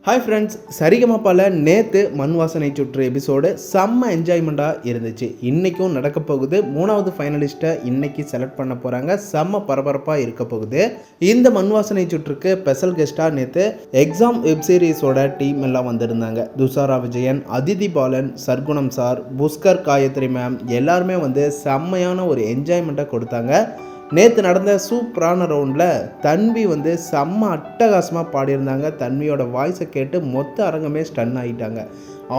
Hi friends, சரிகமபால நேற்று மண் வாசனை சுற்று எபிசோடு செம்ம என்ஜாய்மெண்ட்டாக இருந்துச்சு. இன்றைக்கும் நடக்க போகுது. 3வது ஃபைனலிஸ்ட்டை இன்றைக்கி செலக்ட் பண்ண போகிறாங்க. செம்ம பரபரப்பாக இருக்க போகுது. இந்த மண் வாசனை சுற்றுக்கு ஸ்பெஷல் கெஸ்ட்டாக நேற்று எக்ஸாம் வெப்சீரிஸோட டீம் எல்லாம் வந்திருந்தாங்க. துஷாரா விஜயன், அதிதி பாலன், சர்க்குணம் சார், புஷ்கர் காயத்ரி மேம் எல்லாருமே செம்மையான ஒரு என்ஜாய்மெண்ட்டை கொடுத்தாங்க. நேற்று நடந்த சூப்பரான ரவுண்டில் தன்வி செம்ம அட்டகாசமாக பாடியிருந்தாங்க. தன்வியோட வாய்ஸை கேட்டு மொத்த அரங்கமே ஸ்டன் ஆகிட்டாங்க.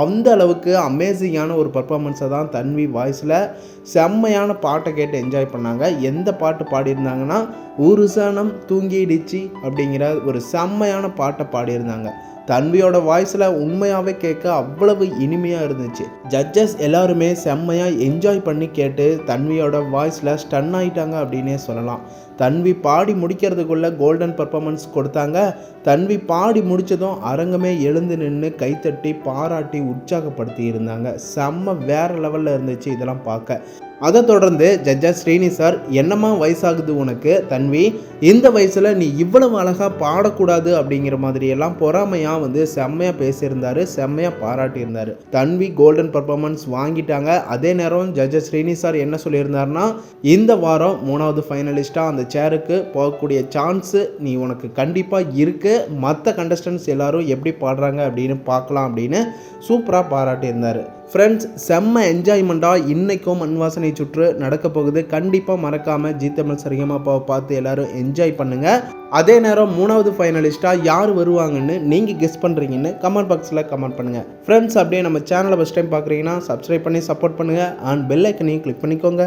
அந்த அளவுக்கு அமேசிங்கான ஒரு பர்ஃபார்மன்ஸை தான் தன்வி வாய்ஸில் செம்மையான பாட்டை கேட்டு என்ஜாய் பண்ணாங்க. எந்த பாட்டு பாடியிருந்தாங்கன்னா ஒரு சனம் தூங்கிடுச்சு அப்படிங்கிற ஒரு செம்மையான பாட்டை பாடியிருந்தாங்க. தன்வியோட வாய்ஸில் உண்மையாகவே கேட்க அவ்வளவு இனிமையாக இருந்துச்சு. ஜட்ஜஸ் எல்லாருமே செம்மையாக என்ஜாய் பண்ணி கேட்டு தன்வியோட வாய்ஸில் ஸ்டன் ஆகிட்டாங்க அப்படின்னே சொல்லலாம். தன்வி பாடி முடிக்கிறதுக்குள்ளே கோல்டன் பர்ஃபார்மன்ஸ் கொடுத்தாங்க. தன்வி பாடி முடித்ததும் அரங்கமே எழுந்து நின்று கைத்தட்டி பாராட்டி உற்சாகப்படுத்தி இருந்தாங்க. செம்ம வேறு லெவலில் இருந்துச்சு இதெல்லாம் பார்க்க. அதை தொடர்ந்து ஜட்ஜஸ் ஸ்ரீனி சார், என்னம்மா வயசாகுது உனக்கு தன்வி, இந்த வயசில் நீ இவ்வளவு அழகாக பாடக்கூடாது அப்படிங்கிற மாதிரியெல்லாம் பொறாமையாக செம்மையாக பேசியிருந்தார், செம்மையாக பாராட்டியிருந்தார். தன்வி கோல்டன் பர்ஃபார்மன்ஸ் வாங்கிட்டாங்க. அதே நேரம் ஜட்ஜஸ் ஸ்ரீனி சார் என்ன சொல்லியிருந்தாருன்னா, இந்த வாரம் 3வது ஃபைனலிஸ்ட்டாக அந்த சேருக்கு போகக்கூடிய சான்ஸு நீ உனக்கு கண்டிப்பாக இருக்குது. மற்ற கண்டஸ்டன்ஸ் எல்லாரும் எப்படி பாடுறாங்க அப்படின்னு பார்க்கலாம் அப்படின்னு சூப்பராக பாராட்டியிருந்தார். ஃப்ரெண்ட்ஸ், செம்ம என்ஜாய்மெண்ட்டாக இன்றைக்கும் மண் வாசனை சுற்று நடக்க போகுது. கண்டிப்பாக மறக்காமல் ஜீ தமிழ் சரிகமபாவை பார்த்து எல்லோரும் என்ஜாய் பண்ணுங்கள். அதே நேரம் 3வது ஃபைனலிஸ்ட்டாக யார் வருவாங்கன்னு நீங்கள் கெஸ் பண்ணுறீங்கன்னு கமெண்ட் பாக்ஸில் கமெண்ட் பண்ணுங்கள். ஃப்ரெண்ட்ஸ், அப்படியே நம்ம சேனலை ஃபஸ்ட் டைம் பார்க்குறீங்கன்னா சப்ஸ்கிரைப் பண்ணி சப்போர்ட் பண்ணுங்கள். அண்ட் பெல் ஐக்கனையும் கிளிக் பண்ணிக்கோங்க.